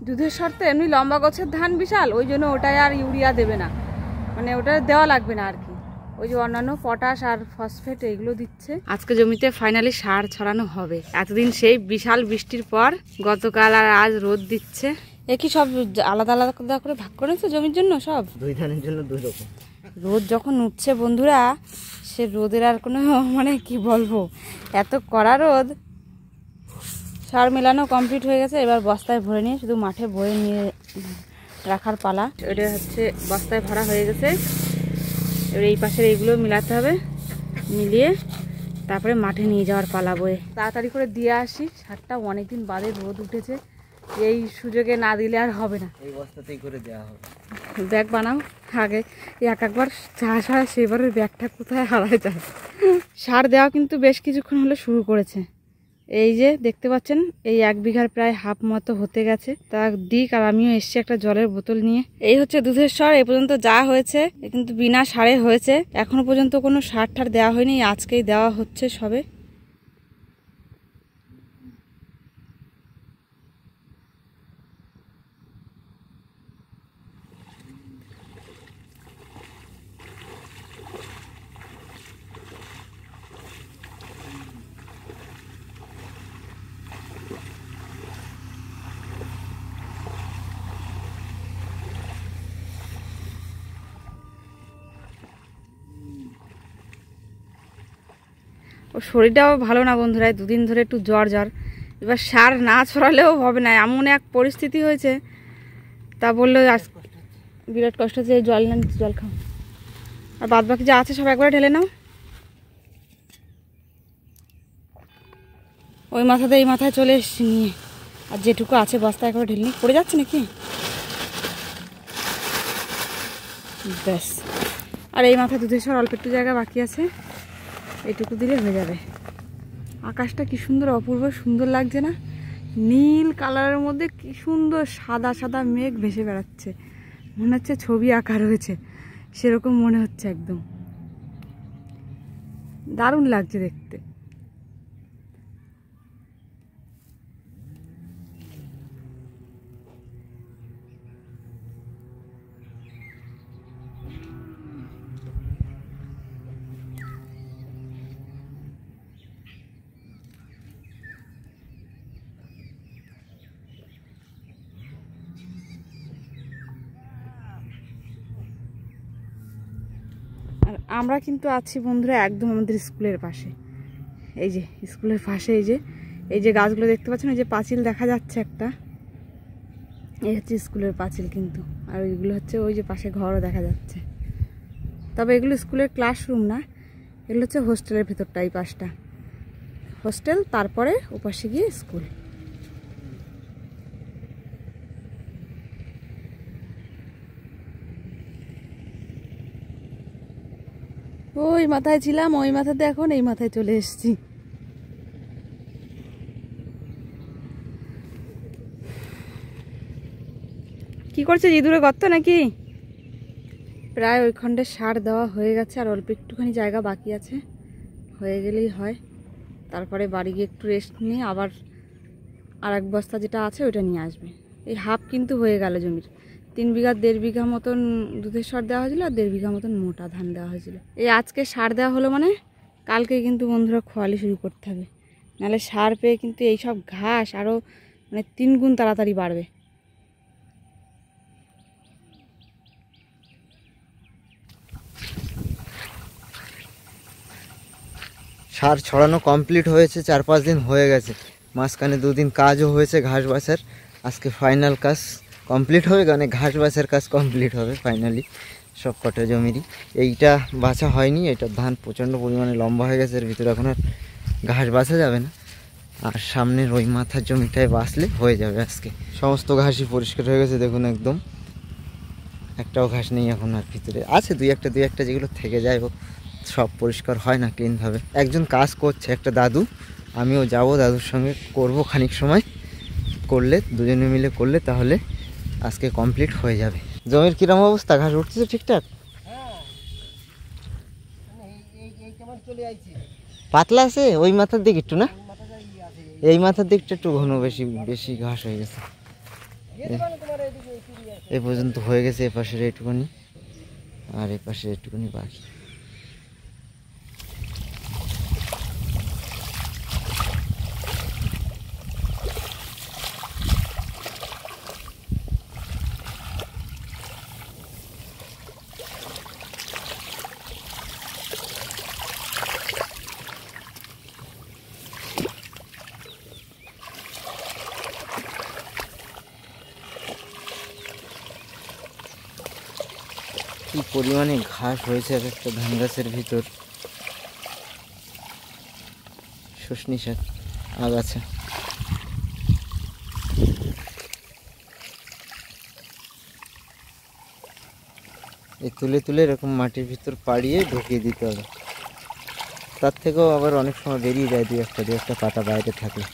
দুধের শর্তে এমনি লম্বা গোছের ধান বিশাল, ওই জন্য ওটাই আর ইউরিয়া দেবে না, মানে ওটা দেওয়া লাগবে না আর কি। ওই যে অন্যান্য পটাশ আর ফসফেট এইগুলো দিচ্ছে। আজকে জমিতে ফাইনালি সার ছড়ানো হবে। এতদিন সেই বিশাল বৃষ্টির পর গতকাল আর আজ রোদ দিচ্ছে। এ কি সব আলাদা আলাদা করে ভাগ করেছে জমির জন্য? সব দুই ধানের জন্য দুই রকম। রোদ যখন উঠছে বন্ধুরা, সে রোদের আর কোনো মানে কি বলবো, এত কড়া রোদ। সার মেলানো কমপ্লিট হয়ে গেছে, এবার বস্তায় ভরে নিয়ে শুধু মাঠে বয়ে নিয়ে রাখার পালা। এটা হচ্ছে বস্তায় ভরা হয়ে গেছে, এবার এই পাশের এইগুলো মিলাতে হবে, মিলিয়ে তারপরে মাঠে নিয়ে যাওয়ার পালা বয়ে। তাড়াতাড়ি করে দিয়ে আসি সারটা, অনেকদিন বাদে রোদ উঠেছে, এই সুযোগে না দিলে আর হবে না। এই বস্তাতেই করে দেওয়া হবে। ব্যাগ বানাও আগে, একবার চাষ হয় সেবারের ব্যাগটা কোথায় হারায় যায়। সার দেওয়া কিন্তু বেশ কিছুক্ষণ হলো শুরু করেছে। এই যে দেখতে পাচ্ছেন, এই 1 বিঘার প্রায় হাফ মতো হতে গেছে। তা দিক আর আমিও এসছি একটা জলের বোতল নিয়ে। এই হচ্ছে দুধের স্বর। এ পর্যন্ত যা হয়েছে কিন্তু বিনা সারে হয়েছে, এখনো পর্যন্ত কোনো সার ঠার দেওয়া হয়নি, আজকেই দেওয়া হচ্ছে সবে। ও শরীরটাও ভালো না বন্ধুরা, 2 দিন ধরে একটু জ্বর। এবার সার না ছড়ালেও হবে না, এমন এক পরিস্থিতি হয়েছে। তা বললো আজ বিরাট কষ্ট হচ্ছে, জল না, জল খাও। আর বাদ বাকি যা আছে সব একবারে ঢেলে নাও। ওই মাথাতে এই মাথায় চলে এসছি নিয়ে, আর যেটুকু আছে বস্তা একবারে ঢেলে নিয়ে। পড়ে যাচ্ছে নাকি? ব্যাস। আর এই মাথায় দুধের স্বর অল্প একটু জায়গা বাকি আছে, এইটুকু দিলে হয়ে যাবে। আকাশটা কি সুন্দর, অপূর্ব সুন্দর লাগছে না? নীল কালারের মধ্যে কি সুন্দর সাদা সাদা মেঘ ভেসে বেড়াচ্ছে, মনে হচ্ছে ছবি আঁকা রয়েছে, সেরকম মনে হচ্ছে। একদম দারুণ লাগছে দেখতে। আর আমরা কিন্তু আছি বন্ধুরা একদম আমাদের স্কুলের পাশে। এই যে স্কুলের পাশে এই যে গাছগুলো দেখতে পাচ্ছেন, এই যে পাঁচিল দেখা যাচ্ছে একটা, এই হচ্ছে স্কুলের পাঁচিল কিন্তু। আর ওইগুলো হচ্ছে ওই যে পাশে ঘরও দেখা যাচ্ছে। তবে এগুলো স্কুলের ক্লাসরুম না, এগুলো হচ্ছে হোস্টেলের ভেতরটা। এই পাশটা হোস্টেল, তারপরে ওপাশে গিয়ে স্কুল। ওই মাথায় ছিলাম, ওই মাথাতে, এখন এই মাথায় চলে এসেছি। কি করছে জিদুরে গর্ত নাকি? প্রায় ওই খণ্ডে সার দেওয়া হয়ে গেছে, আর অল্প একটুখানি জায়গা বাকি আছে, হয়ে গেলেই হয়। তারপরে বাড়ি গিয়ে একটু রেস্ট নিয়ে আবার আর 1 বস্তা যেটা আছে ওইটা নিয়ে আসবে। এই হাফ কিন্তু হয়ে গেল জমির। 3 বিঘা 1.5 বিঘা মতন দুধের সার দেওয়া হয়েছিল, আর 1.5 বিঘা মতন মোটা ধান দেওয়া হয়েছিল। এই আজকে সার দেওয়া হলো মানে কালকে কিন্তু বন্ধুরা খোয়ালি শুরু করতে হবে, নাহলে সার পেয়ে কিন্তু এইসব ঘাস আরও মানে 3 গুণ তাড়াতাড়ি বাড়বে। সার ছড়ানো কমপ্লিট হয়েছে, 4-5 দিন হয়ে গেছে, মাঝখানে 2 দিন কাজও হয়েছে ঘাস বাছার। আজকে ফাইনাল কাজ কমপ্লিট হবে, মানে ঘাস বাছার কাজ কমপ্লিট হবে ফাইনালি সব কটা জমিরই। এইটা বাছা হয়নি, এটা ধান প্রচণ্ড পরিমাণে লম্বা হয়ে গেছে, এর ভিতরে এখন আর ঘাস বাছা যাবে না। আর সামনের ওই মাথার জমিটায় বাছলে হয়ে যাবে। আজকে সমস্ত ঘাসই পরিষ্কার হয়ে গেছে, দেখুন একদম একটাও ঘাস নেই এখন। আর ভিতরে আছে দুই একটা যেগুলো থেকে যায়, ও সব পরিষ্কার হয় না ক্লিনভাবে। একজন কাজ করছে, একটা দাদু, আমিও যাব দাদুর সঙ্গে করব খানিক সময়, করলে দুজনে মিলে করলে তাহলে আজকে কমপ্লিট হয়ে যাবে। জমির কিরম অবস্থা, ঘাস উঠতেছে ঠিকঠাক? পাতলা আছে ওই মাথার দিক একটু, না এই মাথার দিকটা একটু ঘন, বেশি ঘাস হয়ে গেছে। এ পর্যন্ত হয়ে গেছে, এ পাশের এইটুকুনি আর এ পাশের এইটুকুনি বাকি। কি পরিমাণে ঘাস হয়েছে এক একটা ধান গাছের ভিতর, শুশনি শাক আগাছা। এই তুলে তুলে এরকম মাটির ভিতর পাড়িয়ে ঢুকিয়ে দিতে হবে। তার থেকেও আবার অনেক সময় বেরিয়ে যায় দু একটা পাতা বাইরে থাকলে।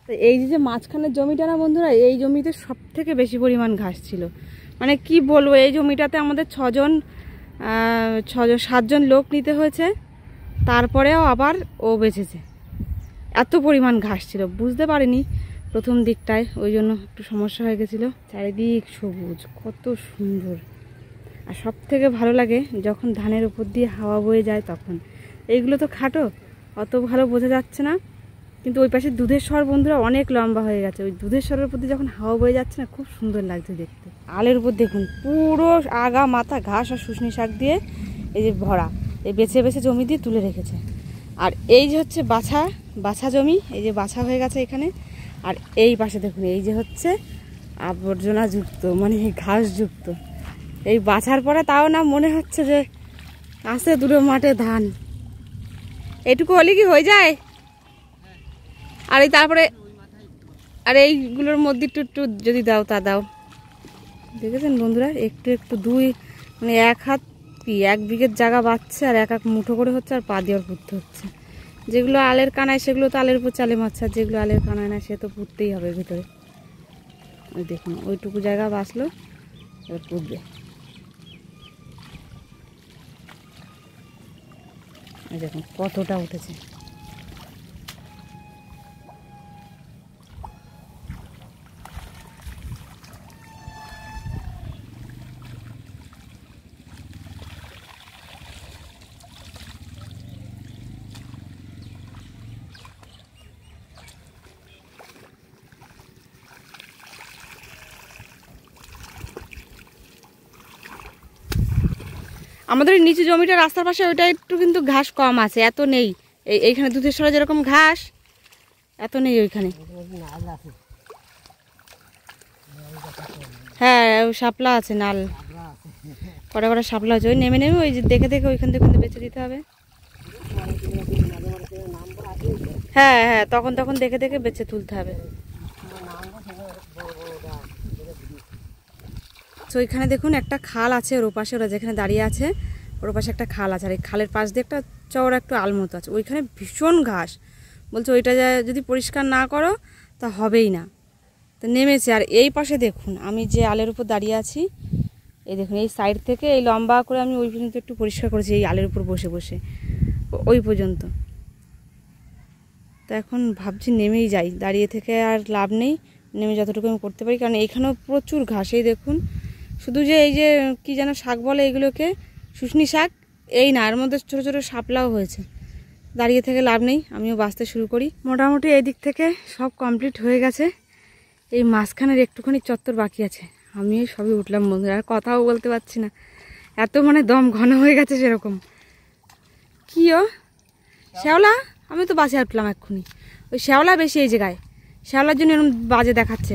তো এই যে মাঝখানের জমিটা না বন্ধুরা, এই জমিতে সব থেকে বেশি পরিমাণ ঘাস ছিল। মানে কি বলবো, এই জমিটাতে আমাদের 7জন লোক নিতে হয়েছে, তারপরেও আবার ও বেঁচেছে। এত পরিমাণ ঘাস ছিল, বুঝতে পারিনি প্রথম দিকটায়, ওই জন্য একটু সমস্যা হয়ে গেছিলো। চারিদিক সবুজ, কত সুন্দর। আর সব থেকে ভালো লাগে যখন ধানের উপর দিয়ে হাওয়া বয়ে যায় তখন। এইগুলো তো খাটো, অত ভালো বোঝা যাচ্ছে না, কিন্তু ওই পাশে দুধের স্বর বন্ধুরা অনেক লম্বা হয়ে গেছে। ওই দুধের স্বরের উপর দিয়ে যখন হাওয়া বয়ে যাচ্ছে না, খুব সুন্দর লাগছে দেখতে। আলের উপর দেখুন পুরো আগা মাথা ঘাস আর শুশনি শাক দিয়ে এই যে ভরা, এই বেছে বেছে জমি দিয়ে তুলে রেখেছে। আর এই যে হচ্ছে বাছা জমি, এই যে বাছা হয়ে গেছে এখানে। আর এই পাশে দেখুন এই যে হচ্ছে আবর্জনা যুক্ত, মানে ঘাস যুক্ত। এই বাছার পরে তাও না মনে হচ্ছে যে আছে দুটো মাঠে ধান। এটুকু হলে কি হয়ে যায়? আর এই তারপরে আর এইগুলোর মধ্যে একটু একটু যদি দাও তা দাও। দেখেছেন বন্ধুরা, একটু একটু মানে 1 বিঘের জায়গা বাচ্ছে, আর এক মুঠো করে হচ্ছে, আর পা দিয়ে পুঁততে হচ্ছে। যেগুলো আলের কানায় সেগুলো তো আলের উপর চালে মারছে, আর যেগুলো আলের কানায় না সে তো পুঁততেই হবে ভিতরে। ওই দেখুন ওইটুকু জায়গা বাঁচলো, এবার পুঁতবে। দেখুন কতটা উঠেছে। আমাদের নিচু জমিটা রাস্তার পাশে, ওইটা একটু কিন্তু ঘাস কম আছে, এত নেই। এইখানে দুধের সরে যেরকম ঘাস এত নেই ওইখানে। হ্যাঁ শাপলা আছে, নাল কটা কটা শাপলা আছে। ওই নেমে নেমে ওই যে দেখে দেখে ওইখান থেকে বেছে দিতে হবে। হ্যাঁ হ্যাঁ, তখন দেখে দেখে বেছে তুলতে হবে। তো ওইখানে দেখুন একটা খাল আছে, ওর পাশে ওরা যেখানে দাঁড়িয়ে আছে ওর পাশে একটা খাল আছে, আর এই খালের পাশ দিয়ে একটা চওড়া একটু আলমতো আছে। ওইখানে ভীষণ ঘাস, বলছে ওইটা যদি পরিষ্কার না করো তা হবেই না। তো নেমেছে। আর এই পাশে দেখুন আমি যে আলের উপর দাঁড়িয়ে আছি, এই দেখুন এই সাইড থেকে এই লম্বা করে আমি ওই পর্যন্ত একটু পরিষ্কার করেছি, এই আলের উপর বসে বসে ওই পর্যন্ত। তো এখন ভাবছি নেমেই যাই, দাঁড়িয়ে থেকে আর লাভ নেই, নেমে যতটুকু আমি করতে পারি। কারণ এইখানেও প্রচুর ঘাস। এই দেখুন শুধু যে এই যে কি যেন শাক বলে এগুলোকে, শুশনি শাক, এই না, এর মধ্যে ছোটো ছোটো শাপলাও হয়েছে। দাঁড়িয়ে থেকে লাভ নেই, আমিও বাঁচতে শুরু করি। মোটামুটি এই দিক থেকে সব কমপ্লিট হয়ে গেছে, এই মাঝখানের একটুখানি চত্বর বাকি আছে। আমি সবই উঠলাম বন্ধুরা, আর কথাও বলতে পারছি না, এত মানে দম ঘন হয়ে গেছে সেরকম। কি ও শ্যাওলা, আমি তো বাসে উঠলাম এক্ষুনি। ওই শ্যাওলা বেশি এই জায়গায়, শ্যাওলার জন্য এরকম বাজে দেখাচ্ছে।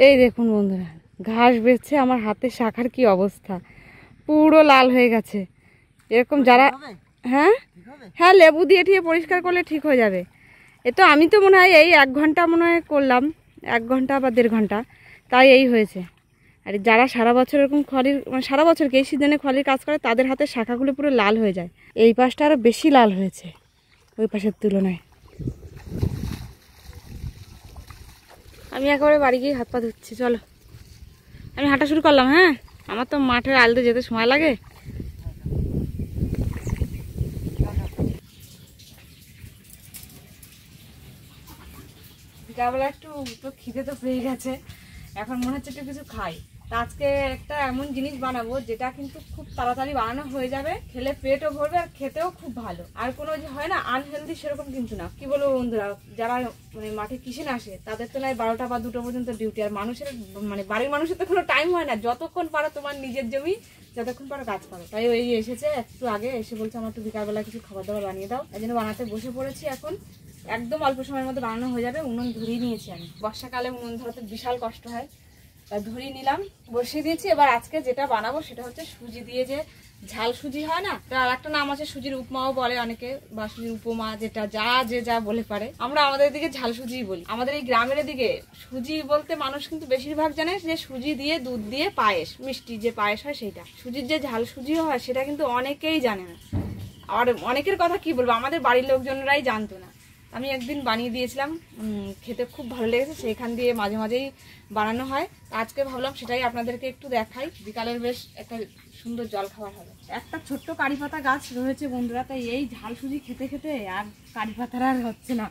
এই দেখুন বন্ধুরা ঘাস বেচছে, আমার হাতের শাখার কি অবস্থা, পুরো লাল হয়ে গেছে। এরকম যারা হ্যাঁ হ্যাঁ, লেবু দিয়ে ঠিয়ে পরিষ্কার করলে ঠিক হয়ে যাবে। এ তো আমি তো মনে হয় এই 1 ঘন্টা মনে হয় করলাম, 1 ঘন্টা বা 1.5 ঘন্টা, তাই এই হয়েছে। আর যারা সারা বছর এরকম খলির মানে সারা বছর এই সিজনে খলির কাজ করে তাদের হাতের শাখাগুলো পুরো লাল হয়ে যায়। এই পাশটা আরও বেশি লাল হয়েছে ওই পাশের তুলনায়। আমি একেবারে বাড়ি গিয়ে হাত পা ধুচ্ছি, চলো আমি হাঁটা শুরু করলাম। হ্যাঁ, আমার তো মাঠের আলতে যেতে সময় লাগে। বিকালবেলা একটু তো খিদে তো পেয়ে গেছে, এখন মনে হচ্ছে একটু কিছু খাই। তা আজকে একটা এমন জিনিস বানাবো যেটা কিন্তু খুব তাড়াতাড়ি বানানো হয়ে যাবে, খেলে পেটও ভরবে আর খেতেও খুব ভালো। আর কোনো যে হয় না আনহেলদি সেরকম কিন্তু না। কি বলবো বন্ধুরা, যারা মানে মাঠে কিষেন আসে তাদের তো নয় 12টা বা 2টো পর্যন্ত ডিউটি, আর মানুষের মানে বাড়ির মানুষের তো কোনো টাইম হয় না। যতক্ষণ পারো তোমার নিজের জমি যতক্ষণ পারো কাজ করো। তাই ওই এসেছে একটু আগে, এসে বলছে আমার একটু বিকালবেলা কিছু খাবার দাবার বানিয়ে দাও, এই জন্য বানাতে বসে পড়েছি। এখন একদম অল্প সময়ের মধ্যে বানানো হয়ে যাবে। উনুন ধরিয়ে নিয়েছি আমি, বর্ষাকালে উনুন ধরাতে বিশাল কষ্ট হয়, তাই ধরিয়ে নিলাম, বসিয়ে দিয়েছি। এবার আজকে যেটা বানাবো সেটা হচ্ছে সুজি দিয়ে যে ঝাল সুজি হয় না, তার একটা নাম আছে সুজির উপমাও বলে অনেকে, বা সুজির উপমা, যেটা যা বলে পারে। আমরা আমাদের দিকে ঝাল সুজিই বলি। আমাদের এই গ্রামের দিকে সুজি বলতে মানুষ কিন্তু বেশিরভাগ জানে যে সুজি দিয়ে দুধ দিয়ে পায়েস, মিষ্টি যে পায়েস হয় সেইটা। সুজির যে ঝাল সুজিও হয় সেটা কিন্তু অনেকেই জানে না। আর অনেকের কথা কি বলবো, আমাদের বাড়ির লোকজনরাই জানতো না। আমি একদিন বানিয়ে দিয়েছিলাম, খেতে খুব ভালো লেগেছে, সেইখান দিয়ে মাঝে মাঝেই বানানো হয়। আজকে ভাবলাম সেটাই আপনাদেরকে একটু দেখাই, বিকালের বেশ একটা সুন্দর জল খাবার হবে। একটা ছোট্ট কারি পাতা গাছ রয়েছে বন্ধুরা, তাই এই ঝাল সুজি খেতে খেতে আর কারি পাতার আর হচ্ছে না।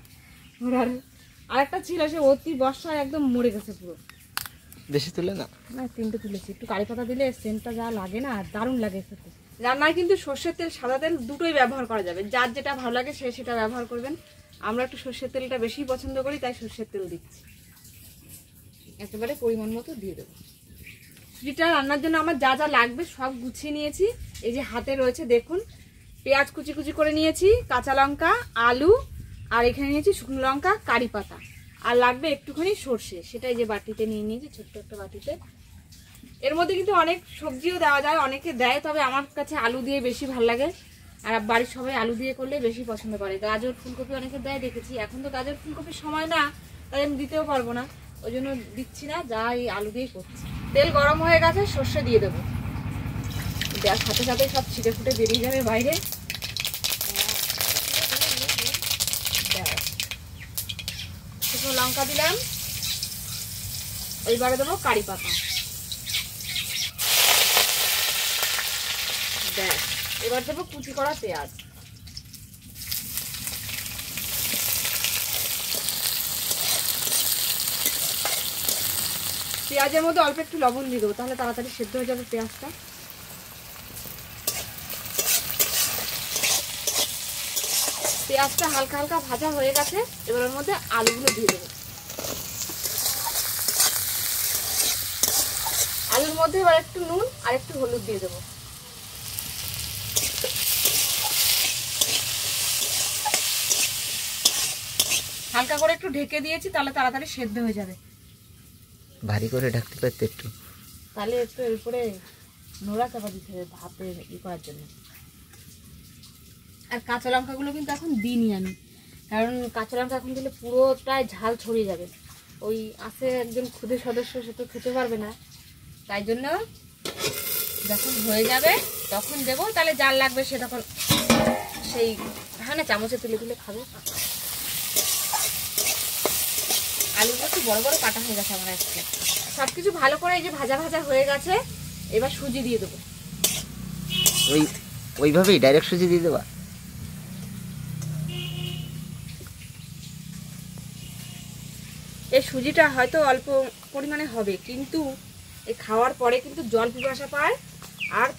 আর একটা ছিল, সে অতি বর্ষায় একদম মরে গেছে পুরো। বেশি তুলে না, 3টে তুলেছি। একটু কারি পাতা দিলে সেন্টটা যা লাগে না, দারুণ লাগে খেতে। রান্নায় কিন্তু সর্ষের তেল সাদা তেল দুটোই ব্যবহার করা যাবে, যার যেটা ভালো লাগে সে সেটা ব্যবহার করবেন। আমরা একটু সর্ষের তেলটা বেশি পছন্দ করি, তাই সর্ষের তেল দিচ্ছি। একেবারে পরিমাণ মতো দিয়ে দেবো। সুজিটা রান্নার জন্য আমার যা যা লাগবে সব গুছিয়ে নিয়েছি। এই যে হাতে রয়েছে দেখুন, পেঁয়াজ কুচি কুচি করে নিয়েছি, কাঁচা লঙ্কা, আলু, আর এখানে নিয়েছি শুকনো লঙ্কা, কারি পাতা, আর লাগবে একটুখানি সর্ষে, সেটাই যে বাটিতে নিয়ে নিয়েছি, ছোট্ট একটা বাটিতে। এর মধ্যে কিন্তু অনেক সবজিও দেওয়া যায়, অনেকে দেয়, তবে আমার কাছে আলু দিয়ে বেশি ভালো লাগে। আর বাড়ির সবাই আলু দিয়ে করলে বেশি পছন্দ করে। গাজর ফুলকপি অনেকে দেয় দেখেছি, এখন তো গাজর ফুলকপির সময় না, তাই আমি দিতেও পারবো না, ওই জন্য দিচ্ছি না, যা এই আলু দিয়েই করছি। তেল গরম হয়ে গেছে, সর্ষে দিয়ে দেবো, দেওয়ার সাথে সাথে সব ছিটে ফুটে বেরিয়ে যাবে বাইরে। শুকনো লঙ্কা দিলাম, এইবারে দেবো কারি পাতা, ব্যাস। এবার দেবো কুচি করা পেঁয়াজ, পেঁয়াজের মধ্যে অল্প একটু লবণ দিয়ে দেবো, তাহলে তাড়াতাড়ি সেদ্ধ হয়ে যাবে পেঁয়াজটা। পেঁয়াজটা হালকা হালকা ভাজা হয়ে গেছে, এবার ওর মধ্যে আলুগুলো দিয়ে দেবো। আলুর মধ্যে এবার একটু নুন আর একটু হলুদ দিয়ে দেবো। হালকা করে একটু ঢেকে দিয়েছি, তাহলে তাড়াতাড়ি সেদ্ধ হয়ে যাবে। ভারী করে ঢাকতে পারতে একটু, তাহলে একটু এর উপরে নোড়া চাপা দিতে হবে ভাপে ই করার জন্য। আর কাঁচা লঙ্কাগুলো কিন্তু এখন দিইনি আমি, কারণ কাঁচা লঙ্কা এখন দিলে পুরোটাই ঝাল ছড়িয়ে যাবে। ওই আছে একজন ক্ষুদে সদস্য, সে তো খেতে পারবে না, তাই জন্য যখন হয়ে যাবে তখন দেবো। তাহলে জাল লাগবে সে তখন সেই হ্যাঁ না চামচে তুলে তুলে খাবে। আলুটা একটু বড় বড় কাটা হয়ে গেছে আমার আজকে। সব কিছু ভালো করে এই যে ভাজা ভাজা হয়ে গেছে, এবার সুজি দিয়ে দেবো। ওইভাবেই ডাইরেক্ট সুজি দিয়ে দেবা? এই সুজিটা হয়তো অল্প পরিমাণে হবে, কিন্তু এই খাওয়ার পরে কিন্তু জল পিপাসা পায় আর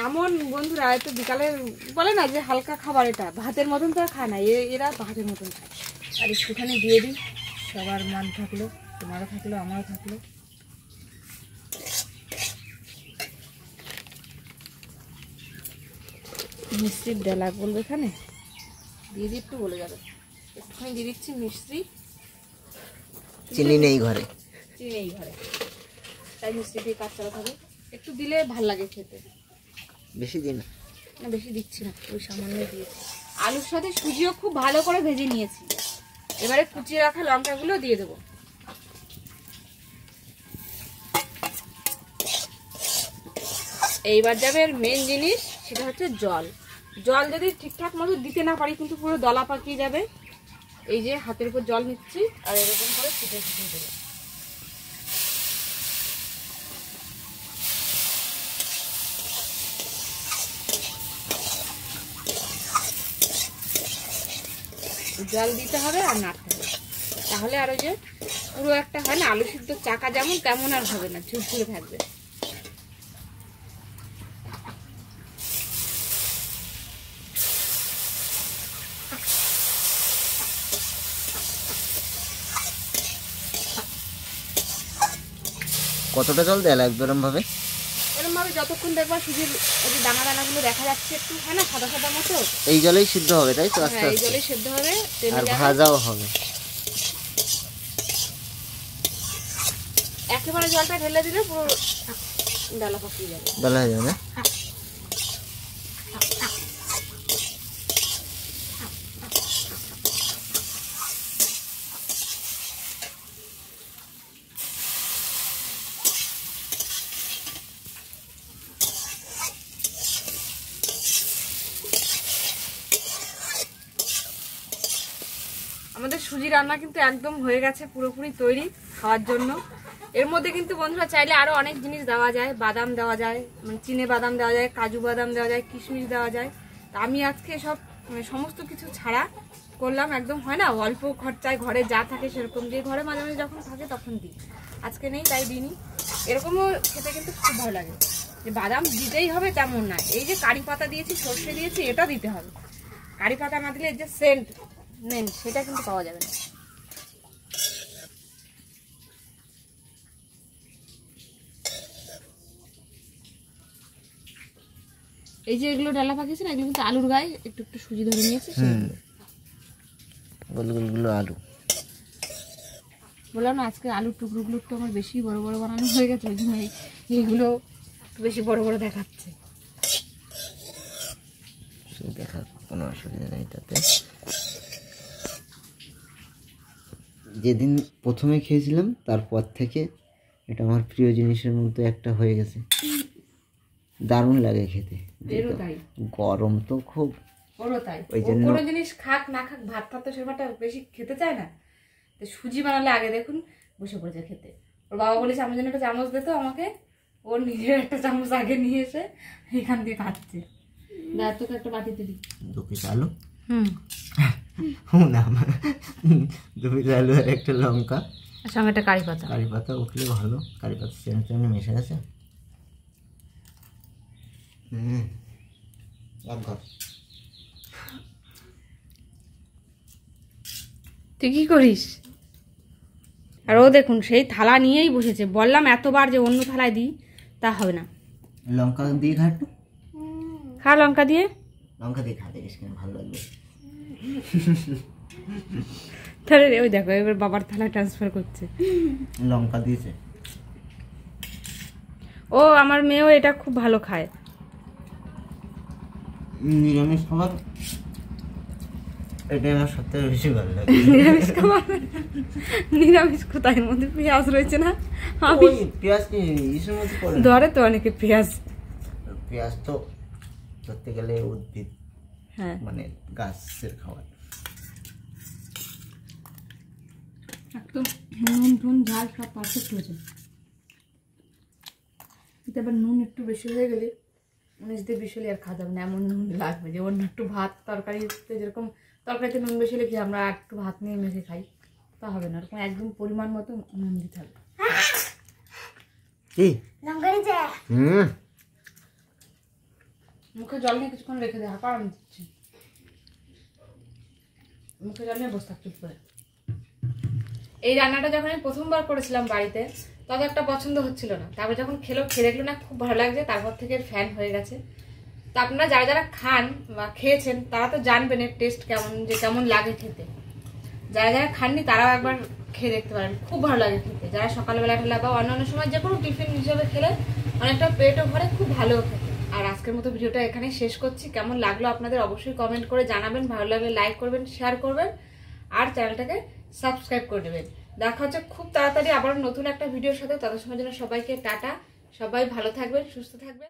এমন বন্ধুরা, এত বিকালে বলে না যে হালকা খাবার, এটা ভাতের মতন তো খায় না, এরা ভাতের মতন খায়। আর একটুখানি দিয়ে দিই, সবার মান থাকলো, তোমারও থাকলো, আমারও থাকলো। মিষ্টির ডেলা বলবে এখানে, দিয়ে দিই একটু বলে যাবে, একটুখানি দিয়ে দিচ্ছি মিষ্টি। চিনি নেই ঘরে, চিনি নেই ঘরে। তাই মিষ্টি দিয়ে কাজ চালাতে হবে। একটু দিলে ভাল লাগে খেতে। বেশি দিন না বেশি দিচ্ছি না, ওই সামান্য দিয়েছি। আলুর সাথে সুজিও খুব ভালো করে ভেজে নিয়েছি। এবারে কুচিয়ে রাখা লঙ্কাগুলো দিয়ে দেবো। এইবার যাবে এর মেন জিনিস, সেটা হচ্ছে জল। জল যদি ঠিকঠাক মতো দিতে না পারি কিন্তু পুরো দলা পাকিয়ে যাবে। এই যে হাতের উপর জল নিচ্ছি আর এরকম করে ফুটে ফুটিয়ে দেবো। জল দিতে হবে আর নাড়তে হবে, তাহলে আর ওই যে পুরো একটা হয় না আলু সিদ্ধ চাকা যেমন তেমন আর হবে না, ঝুরঝুরে থাকবে। কতটা জল দেয়া লাগবে এরকম ভাবে? এরকম ভাবে যতক্ষণ দেখবা সুজির ওই যে দানা দানাগুলো দেখা যাচ্ছে একটু হয় না সাদা সাদা মতো, এই জলেই সিদ্ধ হবে তাই তো? আস্তে হ্যাঁ এই আস্তে জলে সিদ্ধ হবে, আর ভাজাও হবে। একেবারে জলটা ঢেলে দিলে পুরো ডালা পাকিয়ে যাবে। ডালা হয়ে যাবে। আমাদের সুজি রান্না কিন্তু একদম হয়ে গেছে, পুরোপুরি তৈরি খাওয়ার জন্য। এর মধ্যে কিন্তু বন্ধুরা চাইলে আরো অনেক জিনিস দেওয়া যায়, বাদাম দেওয়া যায়, মানে চিনে বাদাম দেওয়া যায়, কাজু বাদাম দেওয়া যায়, কিশমিশ দেওয়া যায়। তা আমি আজকে সব সমস্ত কিছু ছাড়া করলাম, একদম হয় না অল্প খরচায় ঘরে যা থাকে সেরকম দিয়ে, ঘরে মাঝে মাঝে যখন থাকে তখন দিই, আজকে নেই তাই দিইনি। এরকমও খেতে কিন্তু খুব ভালো লাগে, যে বাদাম দিতেই হবে তেমন না। এই যে কারি পাতা দিয়েছি, সর্ষে দিয়েছি, এটা দিতে হবে। কারি পাতা না দিলে যে সেন্ট নেন সেটা কিন্তু পাওয়া যাবে না। এই যে এগুলো ডালা পাকিয়েছে না, এগুলো কিন্তু আলুর গায়ে একটু একটু সুজি ধরে নিয়েছে, গোলগুলো আলু। বললাম না আজকে আলুর টুকরোগুলো একটু আমার বেশি বড় বড় বানানো হয়ে গেছে, ওই জন্য এইগুলো বেশি বড় বড় দেখাচ্ছে। দেখার কোনো অসুবিধা নেই তাতে। যেদিন প্রথমে খেয়েছিলাম তারপর থেকে এটা আমার প্রিয় জিনিসের মধ্যে একটা হয়ে গেছে। দারুণ লাগে খেতে। গরম তো খুব, ওই জন্য কোনো জিনিস খাক না খাক ভাতটা তো সেটা বেশি খেতে চায় না। তো সুজি বানালে আগে দেখুন বসে পড়েছে খেতে। ওর বাবা বলেছে আমার জন্য একটা চামচ দিত আমাকে, ওর নিজের একটা চামচ আগে নিয়ে এসে এখান দিয়ে খাচ্ছে। তোকে একটা বাটিতে দিই। 2 পিস আলু, না 2 পিস আলু আর একটা লঙ্কা, সঙ্গে একটা কারি পাতা। কারি পাতা উঠলে ভালো, কারি পাতা চেনে মিশে গেছে। তুই কি করিস? আর ও দেখুন সেই থালা নিয়েই বসেছে। বললাম এতবার যে অন্য থালায় দিই, তা হবে না। লঙ্কা দিয়ে খা একটু, খা লঙ্কা দিয়ে। লঙ্কা দিয়ে খা, দেখিস কেন ভালো লাগবে। তাহলে ওই দেখো এবার বাবার থালা ট্রান্সফার করছে, লঙ্কা দিয়েছে। ও আমার মেয়েও এটা খুব ভালো খায়। নিরামিষ খাবার এটাই আমার সবথেকে বেশি ভালো লাগে। নিরামিষ খাবার? নিরামিষ কোথায়, মধ্যে পেঁয়াজ রয়েছে না? আমি পেঁয়াজ কি ইসের মধ্যে পড়ে? ধরে তো অনেকে পেঁয়াজ। পেঁয়াজ তো ধরতে গেলে উদ্ভিদ, হ্যাঁ মানে গাছের খাবার। একদম নুন টুন ঝাল সব পারফেক্ট হয়েছে। কিন্তু আবার নুন একটু বেশি হয়ে গেলে 19-20 হলে আর খাওয়া যাবে না, এমন নুন লাগবে যে অন্য একটু ভাত তরকারিতে, যেরকম তরকারিতে নুন বেশি হলে কি আমরা একটু ভাত নিয়ে মেখে খাই, তা হবে না। ওরকম একদম পরিমাণ মতো নুন দিতে হবে। কি মুখে জল নিয়ে কিছুক্ষণ রেখে দে, হাঁপা আমি দিচ্ছি। মুখে জল নিয়ে বসে থাক চুপ করে। এই রান্নাটা যখন আমি প্রথমবার করেছিলাম বাড়িতে, তবে একটা পছন্দ হচ্ছিল না। তারপর যখন খেয়ে দেখলো না খুব ভালো লাগছে, তারপর থেকে ফ্যান হয়ে গেছে। তা আপনারা যারা যারা খান বা খেয়েছেন তারা তো জানবেন এর টেস্ট কেমন, যে কেমন লাগে খেতে। যারা যারা খাননি তারাও একবার খেয়ে দেখতে পারেন, খুব ভালো লাগে খেতে। যারা সকালবেলা ঠেলা বা অন্যান্য সময় যে কোনো টিফিন হিসেবে খেলে অনেকটা পেটও ভরে, খুব ভালো খেতে। আর আজকের মতো ভিডিওটা এখানে শেষ করছি। কেমন লাগলো আপনাদের অবশ্যই কমেন্ট করে জানাবেন, ভালো লাগলে লাইক করবেন, শেয়ার করবেন আর চ্যানেলটাকে সাবস্ক্রাইব করে দেবেন। দেখা হচ্ছে খুব তাড়াতাড়ি আবার নতুন একটা ভিডিওর সাথে। ততক্ষণের জন্য সবাইকে টাটা, সবাই ভালো থাকবেন, সুস্থ থাকবেন।